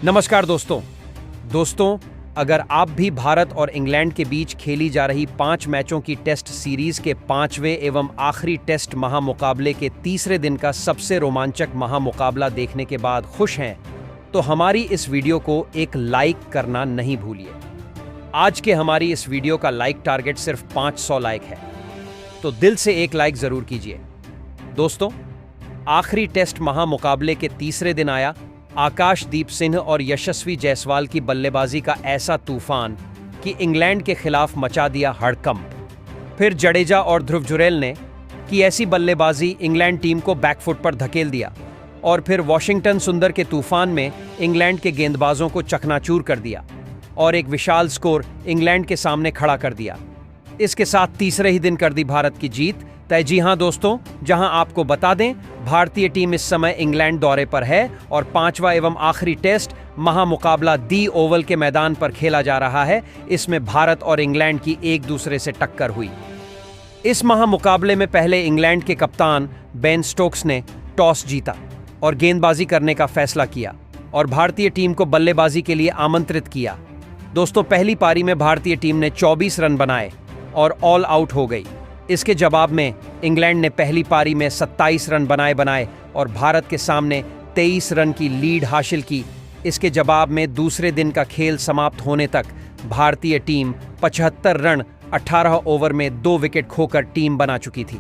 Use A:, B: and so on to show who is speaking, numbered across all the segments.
A: नमस्कार दोस्तों, अगर आप भी भारत और इंग्लैंड के बीच खेली जा रही 5 मैचों की टेस्ट सीरीज के 5वें एवं आखिरी टेस्ट महामुकाबले के तीसरे दिन का सबसे रोमांचक महामुकाबला देखने के बाद खुश हैं, तो हमारी इस वीडियो को एक लाइक करना नहीं भूलिए। आज के हमारी इस वीडियो का लाइक टारगेट सिर्फ 500 लाइक है, तो दिल से एक लाइक जरूर कीजिए। दोस्तों, आखिरी टेस्ट महामुकाबले के तीसरे दिन आया आकाशदीप सिंह और यशस्वी जायसवाल की बल्लेबाजी का ऐसा तूफान कि इंग्लैंड के खिलाफ मचा दिया हड़कंप। फिर जडेजा और ध्रुव जुरैल ने की ऐसी बल्लेबाजी इंग्लैंड टीम को बैकफुट पर धकेल दिया और फिर वॉशिंगटन सुंदर के तूफान में इंग्लैंड के गेंदबाजों को चकनाचूर कर दिया और एक विशाल स्कोर इंग्लैंड के सामने खड़ा कर दिया। इसके साथ तीसरे ही दिन कर दी भारत की जीत तय। जी हां दोस्तों, जहां आपको बता दें, भारतीय टीम इस समय इंग्लैंड दौरे पर है और 5वां एवं आखिरी टेस्ट महामुकाबला दी ओवल के मैदान पर खेला जा रहा है। इसमें भारत और इंग्लैंड की एक दूसरे से टक्कर हुई। इस महामुकाबले में पहले इंग्लैंड के कप्तान बेन स्टोक्स ने टॉस जीता और गेंदबाजी करने का फैसला किया और भारतीय टीम को बल्लेबाजी के लिए आमंत्रित किया। दोस्तों, पहली पारी में भारतीय टीम ने 24 रन बनाए और ऑल आउट हो गई। इसके जवाब में इंग्लैंड ने पहली पारी में 27 रन बनाए और भारत के सामने 23 रन की लीड हासिल की। इसके जवाब में दूसरे दिन का खेल समाप्त होने तक भारतीय टीम 75 रन 18 ओवर में 2 विकेट खोकर टीम बना चुकी थी।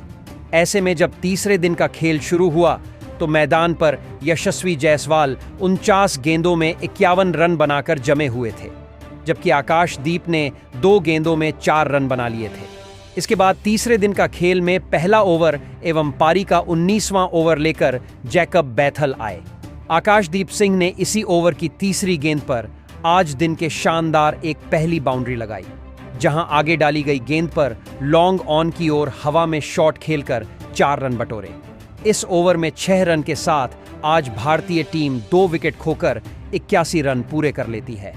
A: ऐसे में जब तीसरे दिन का खेल शुरू हुआ तो मैदान पर यशस्वी जायसवाल 49 गेंदों में 51 रन बनाकर जमे हुए थे, जबकि आकाशदीप ने 2 गेंदों में 4 रन बना लिए थे। इसके बाद तीसरे दिन का खेल में पहला ओवर एवं पारी का 19वां ओवर लेकर जैकब बैथल आए। आकाशदीप सिंह ने इसी ओवर की तीसरी गेंद पर आज दिन के शानदार एक पहली बाउंड्री लगाई, जहां आगे डाली गई गेंद पर लॉन्ग ऑन की ओर हवा में शॉट खेलकर 4 रन बटोरे। इस ओवर में 6 रन के साथ आज भारतीय टीम 2 विकेट खोकर 81 रन पूरे कर लेती है।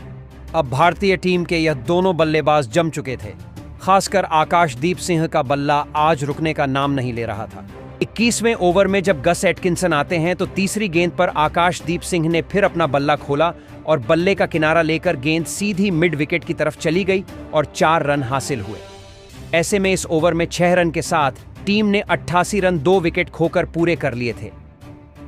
A: अब भारतीय टीम के यह दोनों बल्लेबाज जम चुके थे। खासकर आकाशदीप सिंह का बल्ला आज रुकने का नाम नहीं ले रहा था। 21वें ओवर में जब गस एटकिंसन आते हैं तो तीसरी गेंद पर आकाशदीप सिंह ने फिर अपना बल्ला खोला और बल्ले का किनारा लेकर गेंद सीधी मिड विकेट की तरफ चली गई और 4 रन हासिल हुए। ऐसे में इस ओवर में 6 रन के साथ टीम ने 88 रन 2 विकेट खोकर पूरे कर लिए थे।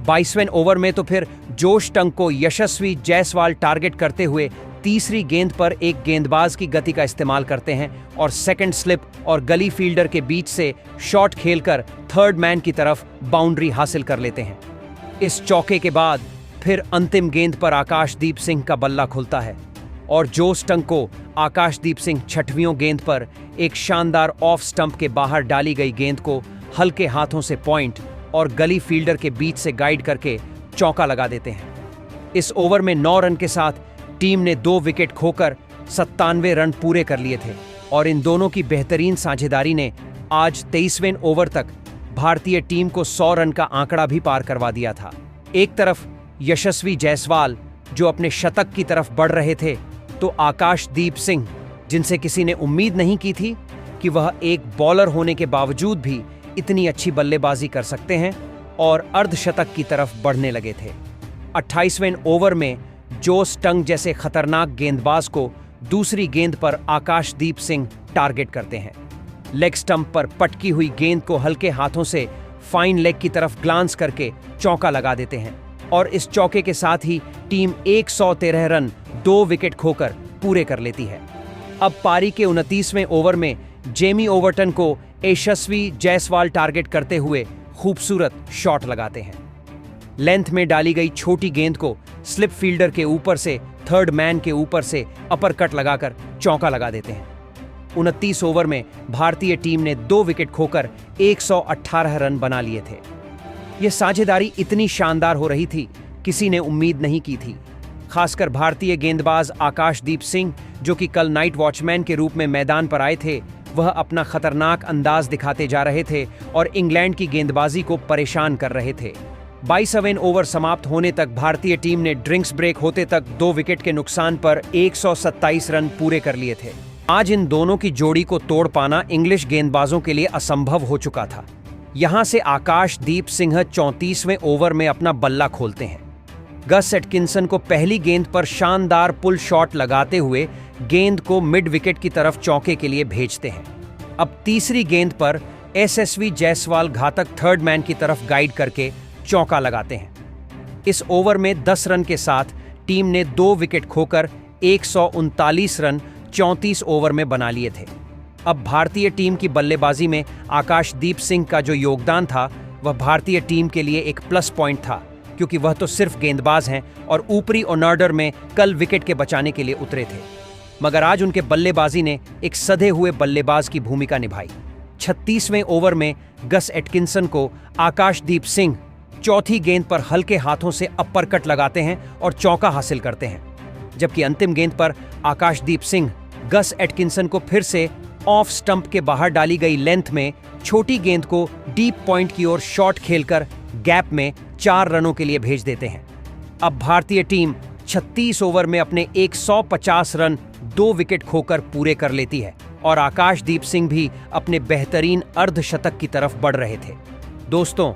A: 22वें ओवर में तो फिर जोश टंग को यशस्वी जायसवाल टारगेट करते हुए तीसरी गेंद पर एक गेंदबाज की गति का इस्तेमाल करते हैं और सेकंड स्लिप और गली फील्डर के बीच से शॉट खेलकर थर्ड मैन की तरफ बाउंड्री हासिल कर लेते हैं। इस चौके के बाद फिर अंतिम गेंद पर आकाशदीप सिंह का बल्ला खुलता है और जोश टंग को आकाशदीप सिंह 6वीं गेंद पर एक शानदार ऑफ स्टंप के बाहर डाली गई गेंद को हल्के हाथों से पॉइंट और गली फील्डर के बीच से गाइड करके चौका लगा देते हैं। इस ओवर में 9 रन के साथ टीम ने 2 विकेट खोकर 97 रन पूरे कर लिए थे और इन दोनों की बेहतरीन साझेदारी ने आज 23वें ओवर तक भारतीय टीम को 100 रन का आंकड़ा भी पार करवा दिया था। एक तरफ यशस्वी जायसवाल जो अपने शतक की तरफ बढ़ रहे थे, तो आकाशदीप सिंह, जिनसे किसी ने उम्मीद नहीं की थी कि वह एक बॉलर होने के बावजूद भी इतनी अच्छी बल्लेबाजी कर सकते हैं, और अर्धशतक की तरफ बढ़ने लगे थे। 28वें ओवर में जोश टंग जैसे खतरनाक गेंदबाज को दूसरी गेंद पर आकाशदीप सिंह टारगेट करते हैं। लेग स्टंप पर पटकी हुई गेंद को हल्के हाथों से फाइन लेग की तरफ ग्लांस करके चौका लगा देते हैं और इस चौके के साथ ही टीम 113 रन 2 विकेट खोकर पूरे कर लेती है। अब पारी के 29वें ओवर में जेमी ओवर्टन को यशस्वी जायसवाल टारगेट करते हुए खूबसूरत शॉट लगाते हैं। लेंथ में डाली गई छोटी गेंद को स्लिप फील्डर के ऊपर से थर्ड मैन के ऊपर से अपर कट लगाकर चौका लगा देते हैं। 29 ओवर में भारतीय टीम ने 2 विकेट खोकर 118 रन बना लिए थे। यह साझेदारी इतनी शानदार हो रही थी, किसी ने उम्मीद नहीं की थी। खासकर भारतीय गेंदबाज आकाशदीप सिंह, जो कि कल नाइट वॉचमैन के रूप में मैदान पर आए थे, वह अपना खतरनाक अंदाज दिखाते जा रहे थे और इंग्लैंड की गेंदबाजी को परेशान कर रहे थे। 22वें ओवर समाप्त होने तक भारतीय टीम ने ड्रिंक्स ब्रेक होते तक 2 विकेट के नुकसान पर 127 रन पूरे कर लिए थे। आज इन दोनों की जोड़ी को तोड़ पाना इंग्लिश गेंदबाजों के लिए असंभव हो चुका था। यहां से आकाशदीप सिंह 34वें ओवर में अपना बल्ला खोलते हैं गस एटकिंसन को पहली गेंद पर शानदार पुल शॉट लगाते हुए गेंद को मिड विकेट की तरफ चौके के लिए भेजते हैं। अब तीसरी गेंद पर यशस्वी जायसवाल घातक थर्ड मैन की तरफ गाइड करके चौका लगाते हैं। इस ओवर में 10 रन के साथ टीम ने 2 विकेट खोकर 139 रन 34 ओवर में बना लिए थे। अब भारतीय टीम की बल्लेबाजी में आकाशदीप सिंह का जो योगदान था वह भारतीय टीम के लिए एक प्लस पॉइंट था, क्योंकि वह तो सिर्फ गेंदबाज हैं और ऊपरी ऑर्डर में कल विकेट के बचाने के लिए उतरे थे। मगर आज उनके बल्लेबाजी ने एक सधे हुए बल्लेबाज की भूमिका निभाई। 36वें ओवर में गस एटकिंसन को आकाशदीप सिंह चौथी गेंद पर हल्के हाथों से अपर कट लगाते हैं और चौका हासिल करते हैं, जबकि अंतिम गेंद पर आकाशदीप सिंह गस एटकिंसन को फिर से ऑफ स्टंप के बाहर डाली गई लेंथ में छोटी गेंद को डीप पॉइंट की ओर शॉट खेलकर गैप में 4 रनों के लिए भेज देते हैं। अब भारतीय टीम 36 ओवर में अपने 150 रन 2 विकेट खोकर पूरे कर लेती है और आकाशदीप सिंह भी अपने बेहतरीन अर्धशतक की तरफ बढ़ रहे थे। दोस्तों,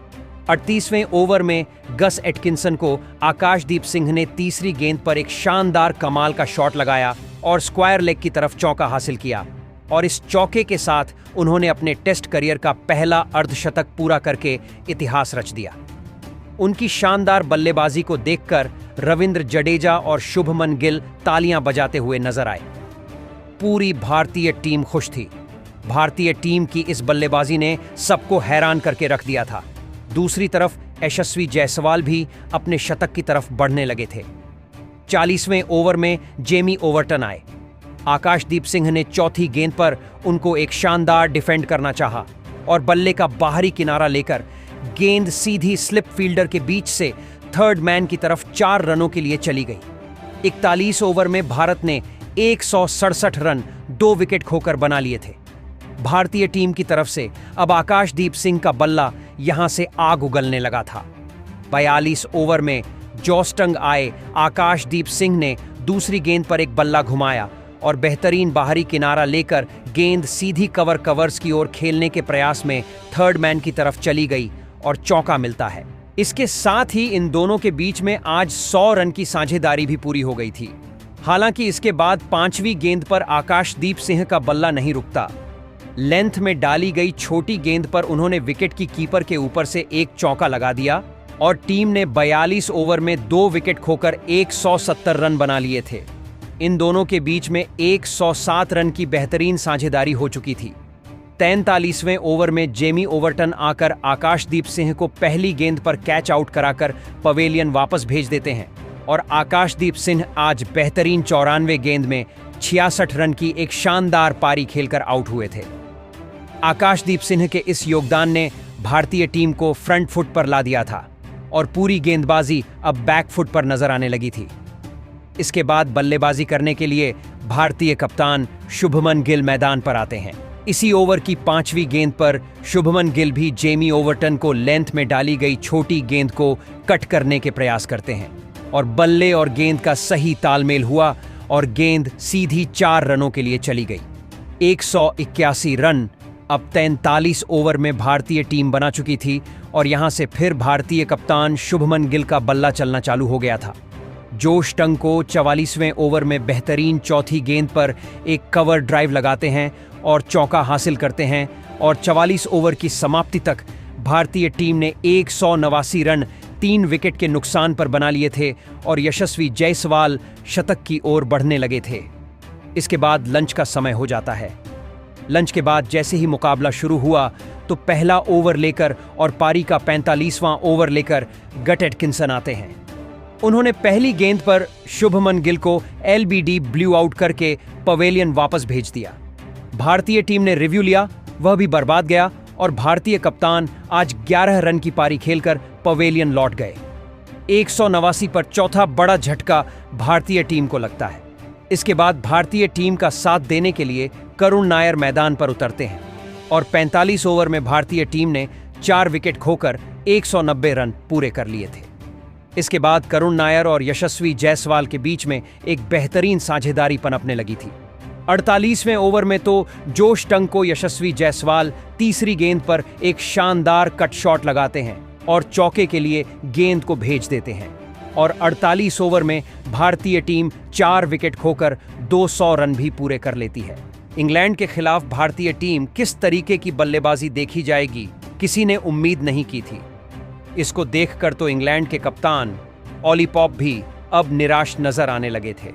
A: 38वें ओवर में गस एटकिंसन को आकाशदीप सिंह ने तीसरी गेंद पर एक शानदार कमाल का शॉट लगाया और स्क्वायर लेग की तरफ चौका हासिल किया और इस चौके के साथ उन्होंने अपने टेस्ट करियर का पहला अर्धशतक पूरा करके इतिहास रच दिया। उनकी शानदार बल्लेबाजी को देखकर रविंद्र जडेजा और शुभमन गिल तालियां बजाते हुए नजर आए। पूरी भारतीय टीम खुश थी। भारतीय टीम की इस बल्लेबाजी ने सबको हैरान करके रख दिया था। दूसरी तरफ यशस्वी जायसवाल भी अपने शतक की तरफ बढ़ने लगे थे। 40वें ओवर में जेमी ओवर्टन आए। आकाशदीप सिंह ने चौथी गेंद पर उनको एक शानदार डिफेंड करना चाहा और बल्ले का बाहरी किनारा लेकर गेंद सीधी स्लिप फील्डर के बीच से थर्ड मैन की तरफ 4 रनों के लिए चली गई। 41 ओवर में भारत ने 167 रन 2 विकेट खोकर बना लिए थे। भारतीय टीम की तरफ से अब आकाशदीप सिंह का बल्ला यहां से आग उगलने लगा था। 42 ओवर में जॉस्टंग आए आकाशदीप सिंह ने दूसरी गेंद पर एक बल्ला घुमाया और बेहतरीन बाहरी किनारा लेकर गेंद सीधी कवर्स की ओर खेलने के प्रयास में थर्ड मैन की तरफ चली गई और चौका मिलता है। इसके साथ ही इन दोनों के बीच में आज 100 रन की साझेदारी भी पूरी हो गई थी। हालांकि इसके बाद 5वीं गेंद पर आकाशदीप सिंह का बल्ला नहीं रुकता। लेंथ में डाली गई छोटी गेंद पर उन्होंने विकेट की कीपर के ऊपर से एक चौका लगा दिया और टीम ने 42 ओवर में 2 विकेट खोकर 170 रन बना लिए थे। इन दोनों के बीच में 107 रन की बेहतरीन साझेदारी हो चुकी थी। 43वें ओवर में जेमी ओवर्टन आकर आकाशदीप सिंह को पहली गेंद पर कैच आउट कराकर पवेलियन वापस भेज देते हैं और आकाशदीप सिंह आज बेहतरीन 94 गेंद में 66 रन की एक शानदार पारी खेलकर आउट हुए थे। आकाशदीप सिंह के इस योगदान ने भारतीय टीम को फ्रंट फुट पर ला दिया था और पूरी गेंदबाजी अब बैक फुट पर नजर आने लगी थी। इसके बाद बल्लेबाजी करने के लिए भारतीय कप्तान शुभमन गिल मैदान पर आते हैं। इसी ओवर की 5वीं गेंद पर शुभमन गिल भी जेमी ओवर्टन को लेंथ में डाली गई छोटी गेंद को कट करने के प्रयास करते हैं और बल्ले और गेंद का सही तालमेल हुआ और गेंद सीधी 4 रनों के लिए चली गई। 181 रन अब 43 ओवर में भारतीय टीम बना चुकी थी और यहां से फिर भारतीय कप्तान शुभमन गिल का बल्ला चलना चालू हो गया था। जोश टंग को 44वें ओवर में बेहतरीन चौथी गेंद पर एक कवर ड्राइव लगाते हैं और चौका हासिल करते हैं और 44 ओवर की समाप्ति तक भारतीय टीम ने 189 रन 3 विकेट के नुकसान पर बना लिए थे और यशस्वी जायसवाल शतक की ओर बढ़ने लगे थे। इसके बाद लंच का समय हो जाता है। लंच के बाद जैसे ही मुकाबला शुरू हुआ तो पहला ओवर लेकर और पारी का 45वां ओवर लेकर गट एटकिंसन आते हैं। उन्होंने पहली गेंद पर शुभमन गिल को LBD ब्लू आउट करके पवेलियन वापस भेज दिया। भारतीय टीम ने रिव्यू लिया, वह भी बर्बाद गया और भारतीय कप्तान आज 11 रन की पारी खेलकर पवेलियन लौट गए। 189 पर चौथा बड़ा झटका भारतीय टीम को लगता है। इसके बाद भारतीय टीम का साथ देने के लिए करुण नायर मैदान पर उतरते हैं और 45 ओवर में भारतीय टीम ने 4 विकेट खोकर 190 रन पूरे कर लिए थे। इसके बाद करुण नायर और यशस्वी जायसवाल के बीच में एक बेहतरीन साझेदारी पनपने लगी थी। 48वें ओवर में तो जोश टंग को यशस्वी जायसवाल तीसरी गेंद पर एक शानदार कट शॉट लगाते हैं और चौके के लिए गेंद को भेज देते हैं। और 48 ओवर में भारतीय टीम 4 विकेट खोकर 200 रन भी पूरे कर लेती है। इंग्लैंड के खिलाफ भारतीय टीम किस तरीके की बल्लेबाजी देखी जाएगी, किसी ने उम्मीद नहीं की थी। इसको देखकर तो इंग्लैंड के कप्तान ऑली पॉप भी अब निराश नजर आने लगे थे।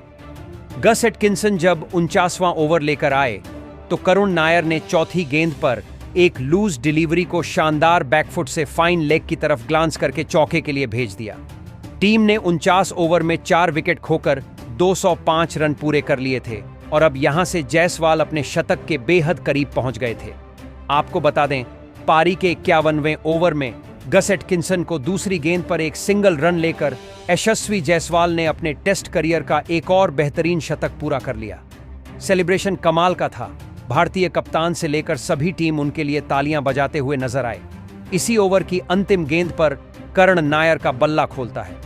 A: गस एटकिंसन जब 49वां ओवर लेकर आए तो करुण नायर ने चौथी गेंद पर एक लूज डिलीवरी को शानदार बैकफुट से फाइन लेग की तरफ ग्लांस करके चौके के लिए भेज दिया। टीम ने 49 ओवर में 4 विकेट खोकर 205 रन पूरे कर लिए थे और अब यहां से जायसवाल अपने शतक के बेहद करीब पहुंच गए थे। आपको बता दें, पारी के 51वें ओवर में गस एटकिंसन को दूसरी गेंद पर एक सिंगल रन लेकर यशस्वी जायसवाल ने अपने टेस्ट करियर का एक और बेहतरीन शतक पूरा कर लिया। सेलिब्रेशन कमाल का था। भारतीय कप्तान से लेकर सभी टीम उनके लिए तालियां बजाते हुए नजर आए। इसी ओवर की अंतिम गेंद पर करुण नायर का बल्ला खोलता है।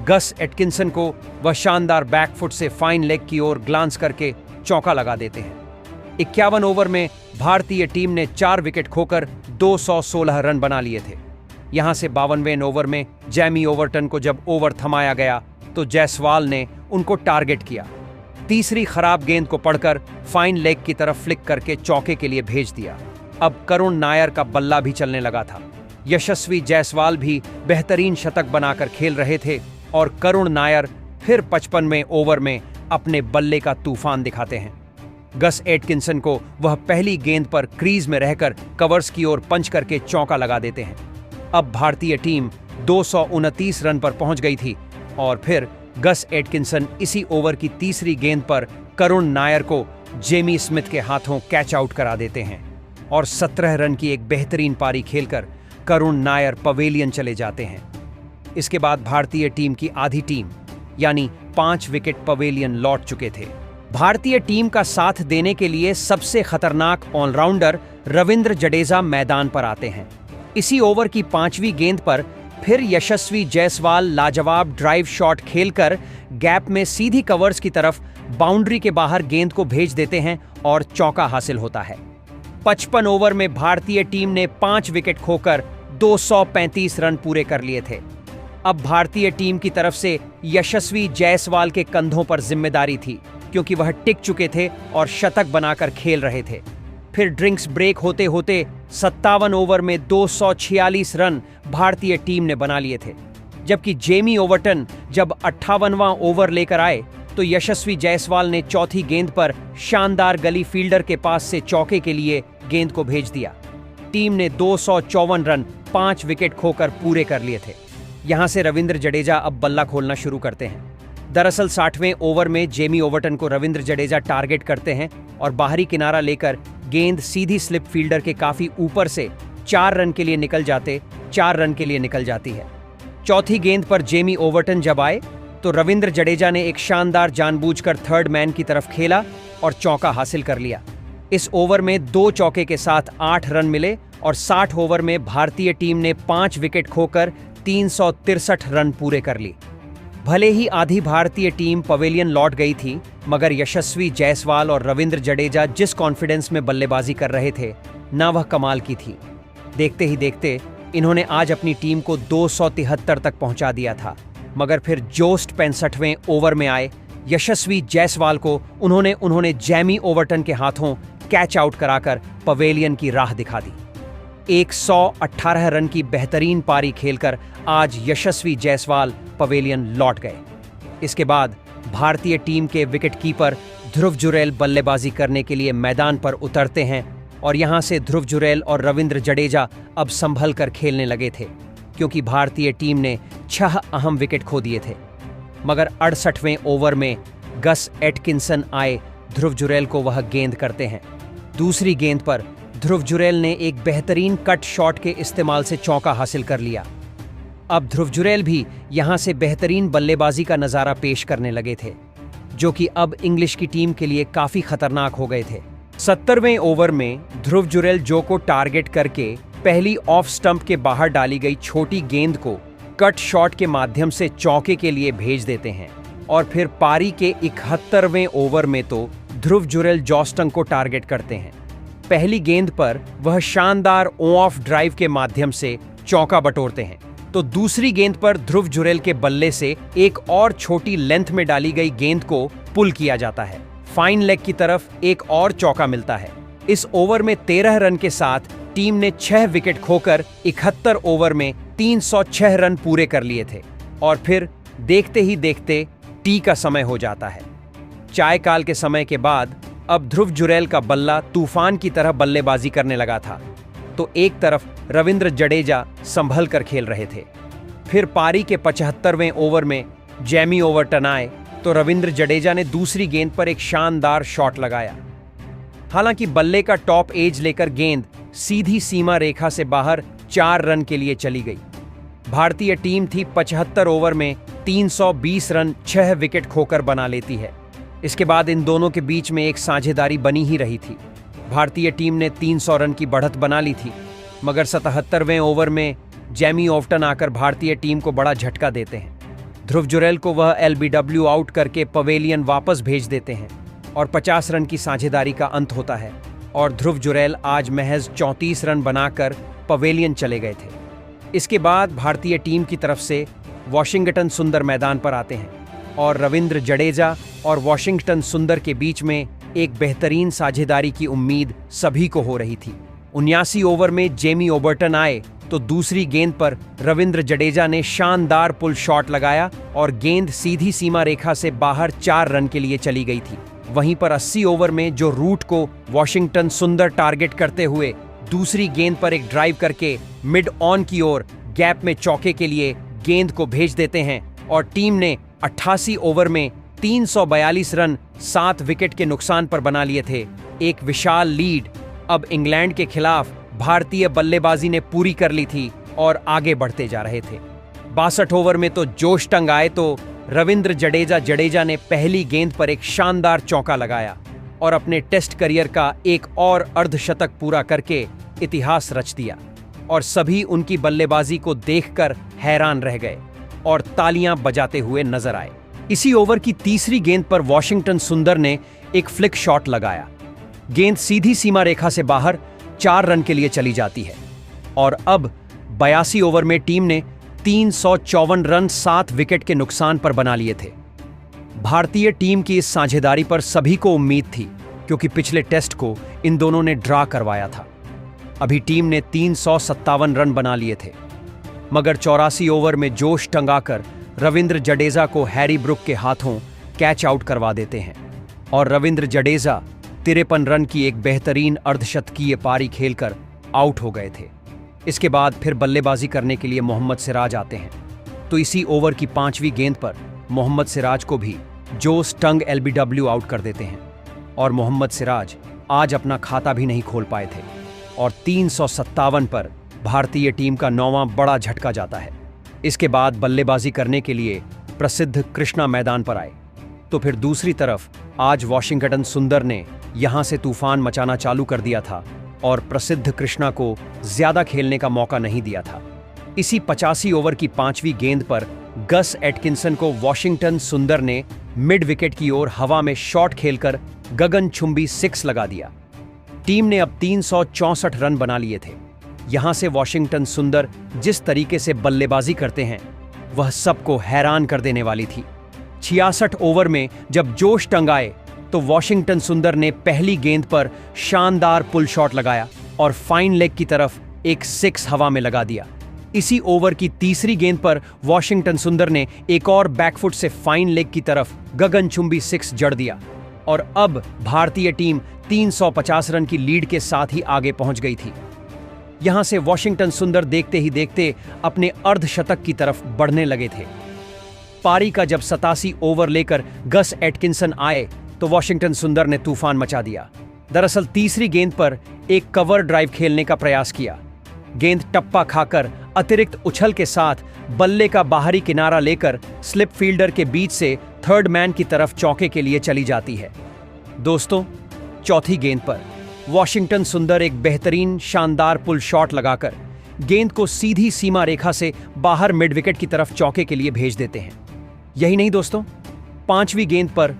A: गस एटकिंसन को वह शानदार बैकफुट से फाइन लेग की ओर ग्लांस करके चौका लगा देते हैं। 51 ओवर में भारतीय टीम ने 4 विकेट खोकर 216 रन बना लिए थे। यहां से 52वें ओवर में जैमी ओवर्टन को जब ओवर थमाया गया तो जायसवाल ने उनको टारगेट किया। तीसरी खराब गेंद को पढ़कर फाइन लेग की तरफ फ्लिक करके चौके के लिए भेज दिया। अब करुण नायर का बल्ला भी चलने लगा था। यशस्वी जायसवाल भी बेहतरीन शतक बनाकर खेल रहे थे और करुण नायर फिर 55वें ओवर में अपने बल्ले का तूफान दिखाते हैं। गस एटकिंसन को वह पहली गेंद पर क्रीज में रहकर कवर्स की ओर पंच करके चौका लगा देते हैं। अब भारतीय टीम 229 रन पर पहुंच गई थी और फिर गस एटकिंसन इसी ओवर की तीसरी गेंद पर करुण नायर को जेमी स्मिथ के हाथों कैच आउट करा देते हैं और 17 रन की एक बेहतरीन पारी खेलकर करुण नायर पवेलियन चले जाते हैं। इसके बाद भारतीय टीम की आधी टीम यानी 5 विकेट पवेलियन लौट चुके थे। भारतीय टीम का साथ देने के लिए सबसे खतरनाक ऑलराउंडर रविंद्र जडेजा मैदान पर आते हैं। इसी ओवर की 5वीं गेंद पर फिर यशस्वी जायसवाल लाजवाब ड्राइव शॉट खेलकर गैप में सीधी कवर्स की तरफ बाउंड्री के बाहर गेंद को भेज देते हैं और चौका हासिल होता है। 55 ओवर में भारतीय टीम ने 5 विकेट खोकर 235 रन पूरे कर लिए थे। अब भारतीय टीम की तरफ से यशस्वी जायसवाल के कंधों पर जिम्मेदारी थी क्योंकि वह टिक चुके थे और शतक बनाकर खेल रहे थे। फिर ड्रिंक्स ब्रेक होते होते 57 ओवर में 246 रन भारतीय टीम ने बना लिए थे। जबकि जेमी ओवर्टन जब 58वां ओवर लेकर आए तो यशस्वी जायसवाल ने चौथी गेंद पर शानदार गली फील्डर के पास से चौके के लिए गेंद को भेज दिया। टीम ने 254 रन 5 विकेट खोकर पूरे कर लिए थे। यहां से रविंद्र जडेजा अब बल्ला खोलना शुरू करते हैं। दरअसल 60वें ओवर में जेमी ओवर्टन को रविंद्र जडेजा टारगेट करते हैं और बाहरी किनारा लेकर गेंद सीधी स्लिप फील्डर के काफी ऊपर से 4 रन के लिए निकल जाती है। चौथी गेंद पर जेमी ओवर्टन जब आए तो रविंद्र जडेजा ने एक शानदार जानबूझकर थर्ड मैन की तरफ खेला और चौका हासिल कर लिया। इस ओवर में 2 चौके के साथ 8 रन मिले और 60 ओवर में भारतीय टीम ने 5 विकेट खोकर 363 रन पूरे कर ली। भले ही आधी भारतीय टीम पवेलियन लौट गई थी, मगर यशस्वी जायसवाल और रविंद्र जडेजा जिस कॉन्फिडेंस में बल्लेबाजी कर रहे थे ना वह कमाल की थी। देखते ही देखते इन्होंने आज अपनी टीम को 273 तक पहुंचा दिया था, मगर फिर जोस्ट 65वें ओवर में आए यशस्वी जायसवाल को उन्होंने जैमी ओवर्टन के हाथों कैच आउट कराकर पवेलियन की राह दिखा दी। 118 रन की बेहतरीन पारी खेलकर आज यशस्वी जायसवाल पवेलियन लौट गए। इसके बाद भारतीय टीम के विकेटकीपर ध्रुव जुरैल बल्लेबाजी करने के लिए मैदान पर उतरते हैं और यहां से ध्रुव जुरैल और रविंद्र जडेजा अब संभल कर खेलने लगे थे क्योंकि भारतीय टीम ने 6 अहम विकेट खो दिए थे। मगर 68वें ओवर में गस एटकिंसन आए ध्रुव जुरैल को वह गेंद करते हैं। दूसरी गेंद पर ध्रुव जुरैल ने एक बेहतरीन कट शॉट के इस्तेमाल से चौका हासिल कर लिया। अब ध्रुव जुरैल भी यहां से बेहतरीन बल्लेबाजी का नजारा पेश करने लगे थे, जो कि अब इंग्लिश की टीम के लिए काफी खतरनाक हो गए थे। 70वें ओवर में ध्रुव जुरैल जो को टारगेट करके पहली ऑफ स्टंप के बाहर डाली गई छोटी गेंद को कट शॉट के माध्यम से चौके के लिए भेज देते हैं और फिर पारी के 71वें ओवर में तो ध्रुव जुरैल जॉस्टन को टारगेट करते हैं। पहली गेंद पर वह शानदार ऑफ ड्राइव के माध्यम से चौका बटोरते हैं। तो दूसरी गेंद पर ध्रुव जुरैल के बल्ले से एक और छोटी लेंथ में डाली गई गेंद को पुल किया जाता है। फाइन लेग की तरफ एक और चौका मिलता है। इस ओवर में 13 रन के साथ टीम ने 6 विकेट खोकर 71 ओवर में 306 रन पूरे कर लिए थे और फिर देखते ही देखते टी का समय हो जाता है। चाय काल के समय के बाद अब ध्रुव जुरैल का बल्ला तूफान की तरह बल्लेबाजी करने लगा था। तो एक तरफ रविंद्र जडेजा संभल कर खेल रहे थे। फिर पारी के 75वें ओवर में जैमी ओवरटन आए तो रविंद्र जडेजा ने दूसरी गेंद पर एक शानदार शॉट लगाया। हालांकि बल्ले का टॉप एज लेकर गेंद सीधी सीमा रेखा से बाहर 4 रन के लिए चली गई। भारतीय टीम थी 75 ओवर में 320 रन 6 विकेट खोकर बना लेती है। इसके बाद इन दोनों के बीच में एक साझेदारी बनी ही रही थी। भारतीय टीम ने 300 रन की बढ़त बना ली थी, मगर 77वें ओवर में जैमी ओवरटन आकर भारतीय टीम को बड़ा झटका देते हैं। ध्रुव जुरैल को वह एलबीडब्ल्यू आउट करके पवेलियन वापस भेज देते हैं और 50 रन की साझेदारी का अंत होता है और ध्रुव जुरैल आज महज 34 रन बनाकर पवेलियन चले गए थे। इसके बाद भारतीय टीम की तरफ से वॉशिंगटन सुंदर मैदान पर आते हैं और रविंद्र जडेजा और वॉशिंगटन सुंदर के बीच में एक बेहतरीन साझेदारी की उम्मीद सभी को हो रही थी। 79 ओवर में जेमी ओवरटन आए तो दूसरी गेंद पर रविंद्र जडेजा ने शानदार पुल शॉट लगाया और गेंद सीधी सीमा रेखा से बाहर 4 रन के लिए चली गई थी। वहीं पर 80 ओवर में जो रूट को वॉशिंगटन सुंदर टारगेट करते हुए दूसरी गेंद पर एक ड्राइव करके मिड ऑन की ओर गैप में चौके के लिए गेंद को भेज देते हैं और टीम ने 88 ओवर में 342 रन 7 विकेट के नुकसान पर बना लिए थे। एक विशाल लीड अब इंग्लैंड के खिलाफ भारतीय बल्लेबाजी ने पूरी कर ली थी और आगे बढ़ते जा रहे थे। 62 ओवर में तो जोश टंग आए तो रविंद्र जडेजा ने पहली गेंद पर एक शानदार चौका लगाया और अपने टेस्ट करियर का एक और अर्धशतक पूरा करके इतिहास रच दिया और सभी उनकी बल्लेबाजी को देखकर हैरान रह गए और तालियां बजाते हुए नजर आए। इसी ओवर की तीसरी गेंद पर वॉशिंगटन सुंदर ने एक फ्लिक शॉट लगाया। गेंद सीधी सीमा रेखा से बाहर 4 रन के लिए चली जाती है और अब 82 ओवर में टीम ने 354 रन 7 विकेट के नुकसान पर बना लिए थे। भारतीय टीम की इस साझेदारी पर सभी को उम्मीद थी क्योंकि पिछले टेस्ट को इन दोनों ने ड्रा करवाया था। अभी टीम ने 357 रन बना लिए थे, मगर 84 ओवर में जोश टंगाकर रविंद्र जडेजा को हैरी ब्रुक के हाथों कैच आउट करवा देते हैं और रविंद्र जडेजा 53 रन की एक बेहतरीन अर्धशतकीय पारी खेलकर आउट हो गए थे। इसके बाद फिर बल्लेबाजी करने के लिए मोहम्मद सिराज आते हैं तो इसी ओवर की 5वीं गेंद पर मोहम्मद सिराज को भी जोश टंग एलबीडब्ल्यू आउट कर देते हैं और मोहम्मद सिराज आज अपना खाता भी नहीं खोल पाए थे और 357 पर भारतीय टीम का 9वां बड़ा झटका जाता है। इसके बाद बल्लेबाजी करने के लिए प्रसिद्ध कृष्णा मैदान पर आए तो फिर दूसरी तरफ आज वॉशिंगटन सुंदर ने यहां से तूफान मचाना चालू कर दिया था और प्रसिद्ध कृष्णा को ज्यादा खेलने का मौका नहीं दिया था। इसी 85 ओवर की 5वीं गेंद पर गस एटकिंसन को वॉशिंगटन सुंदर ने मिड विकेट की ओर हवा में शॉट खेलकर गगनचुंबी 6 लगा दिया। टीम ने अब 364 रन बना लिए थे। यहां से वॉशिंगटन सुंदर जिस तरीके से बल्लेबाजी करते हैं वह सबको हैरान कर देने वाली थी। 66 ओवर में जब जोश टंगाए तो वॉशिंगटन सुंदर ने पहली गेंद पर शानदार पुल शॉट लगाया और फाइन लेग की तरफ एक 6 हवा में लगा दिया। इसी ओवर की तीसरी गेंद पर वॉशिंगटन सुंदर ने एक और बैकफुट से फाइन लेग की तरफ गगनचुंबी 6 जड़ दिया और अब भारतीय टीम 350 रन की लीड के साथ ही आगे पहुंच गई थी। यहां से वॉशिंगटन सुंदर देखते ही देखते अपने अर्धशतक की तरफ बढ़ने लगे थे। पारी का जब 87 ओवर लेकर गस एटकिंसन आए तो वॉशिंगटन सुंदर ने तूफान मचा दिया। दरअसल तीसरी गेंद पर एक कवर ड्राइव खेलने का प्रयास किया। गेंद टप्पा खाकर अतिरिक्त उछल के साथ बल्ले का बाहरी किनारा लेकर स्लिप फील्डर के बीच से थर्ड मैन की तरफ चौके के लिए चली जाती है। दोस्तों, चौथी गेंद पर वॉशिंगटन सुंदर एक बेहतरीन शानदार पुल शॉट लगाकर गेंद को सीधी सीमा रेखा से बाहर मिड विकेट की तरफ चौके के लिए भेज देते हैं। यही नहीं दोस्तों, 5वीं गेंद पर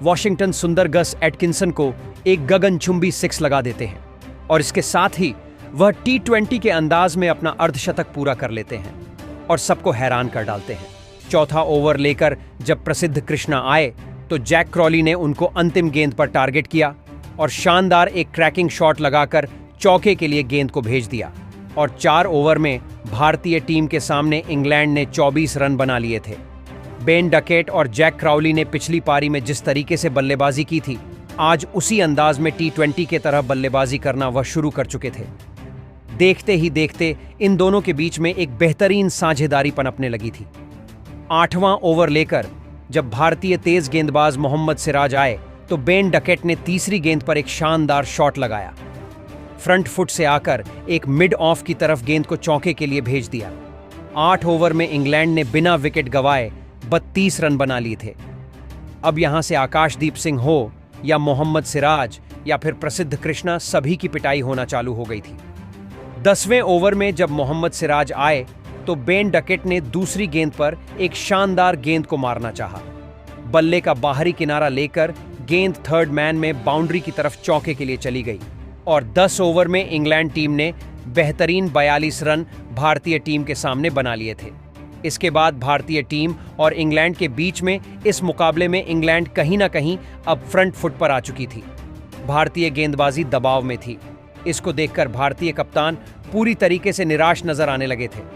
A: वॉशिंगटन सुंदर गस एटकिंसन को एक गगनचुंबी 6 लगा देते हैं और इसके साथ ही वह T20 के अंदाज में अपना अर्धशतक पूरा कर लेते हैं। और सबको हैरान कर डालते हैं। चौथा ओवर लेकर जब प्रसिद्ध कृष्णा आए तो जैक क्रॉली ने उनको अंतिम गेंद पर टारगेट किया और शानदार एक क्रैकिंग शॉट लगाकर चौके के लिए गेंद को भेज दिया और 4 ओवर में भारतीय टीम के सामने इंग्लैंड ने 24 रन बना लिए थे। बेन डकेट और जैक क्राउली ने पिछली पारी में जिस तरीके से बल्लेबाजी की थी, आज उसी अंदाज में T20 के तरह बल्लेबाजी करना वह शुरू कर चुके थे। देखते ही देखते इन दोनों के बीच में एक बेहतरीन साझेदारी पनपने लगी थी। 8वां ओवर लेकर जब भारतीय तेज गेंदबाज मोहम्मद सिराज आए तो बेन डकेट ने तीसरी गेंद पर एक शानदार शॉट लगाया। फ्रंट फुट से आकर एक मिड ऑफ की तरफ गेंद को चौके के लिए भेज दिया। 8 ओवर में इंग्लैंड ने बिना विकेट गंवाए 32 रन बना लिए थे। अब यहां से आकाशदीप सिंह हो या मोहम्मद सिराज या फिर प्रसिद्ध कृष्णा, सभी की पिटाई होना चालू हो गई थी। 10वें ओवर में जब मोहम्मद सिराज आए तो बेन डकेट ने दूसरी गेंद पर एक शानदार गेंद को मारना चाहा। बल्ले का बाहरी किनारा लेकर गेंद थर्ड मैन में बाउंड्री की तरफ चौके के लिए चली गई और 10 ओवर में इंग्लैंड टीम ने बेहतरीन 42 रन भारतीय टीम के सामने बना लिए थे। इसके बाद भारतीय टीम और इंग्लैंड के बीच में इस मुकाबले में इंग्लैंड कहीं ना कहीं अब फ्रंट फुट पर आ चुकी थी। भारतीय गेंदबाजी दबाव में थी। इसको देखकर भारतीय कप्तान पूरी तरीके से निराश नजर आने लगे थे।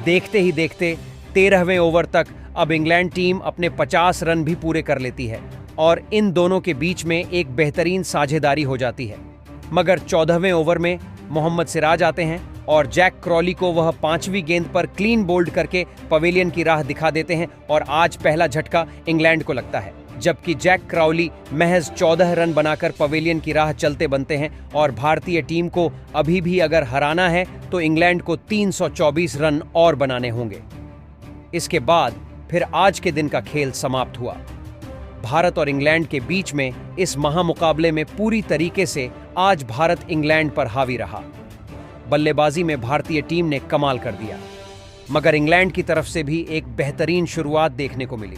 A: देखते ही देखते 13वें ओवर तक अब इंग्लैंड टीम अपने 50 रन भी पूरे कर लेती है और इन दोनों के बीच में एक बेहतरीन साझेदारी हो जाती है। मगर 14वें ओवर में मोहम्मद सिराज आते हैं और जैक क्रॉली को वह 5वीं गेंद पर क्लीन बोल्ड करके पवेलियन की राह दिखा देते हैं और आज पहला झटका इंग्लैंड को लगता है, जबकि जैक क्राउली महज 14 रन बनाकर पवेलियन की राह चलते बनते हैं और भारतीय टीम को अभी भी अगर हराना है तो इंग्लैंड को 324 रन और बनाने होंगे। इसके बाद फिर आज के दिन का खेल समाप्त हुआ। भारत और इंग्लैंड के बीच में इस महामुकाबले में पूरी तरीके से आज भारत इंग्लैंड पर हावी रहा। बल्लेबाजी में भारतीय टीम ने कमाल कर दिया, मगर इंग्लैंड की तरफ से भी एक बेहतरीन शुरुआत देखने को मिली।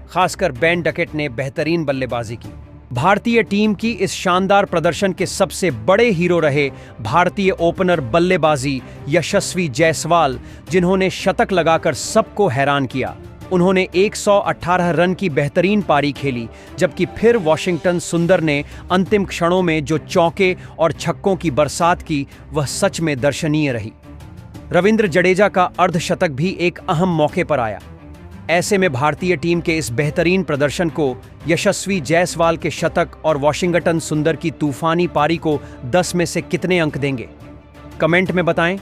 A: खासकर बेन डकेट ने बेहतरीन बल्लेबाजी की। भारतीय टीम की इस शानदार प्रदर्शन के सबसे बड़े हीरो रहे भारतीय ओपनर बल्लेबाजी यशस्वी जायसवाल, जिन्होंने शतक लगाकर सबको हैरान किया। उन्होंने 118 रन की बेहतरीन पारी खेली, जबकि फिर वॉशिंगटन सुंदर ने अंतिम क्षणों में जो चौके और छक्कों की बरसात की, वह सच में दर्शनीय रही। रविंद्र जडेजा का अर्धशतक भी एक अहम मौके पर आया। ऐसे में भारतीय टीम के इस बेहतरीन प्रदर्शन को, यशस्वी जायसवाल के शतक और वॉशिंगटन सुंदर की तूफानी पारी को 10 में से कितने अंक देंगे? कमेंट में बताएं।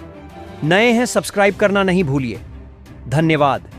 A: नए हैं, सब्सक्राइब करना नहीं भूलिए। धन्यवाद।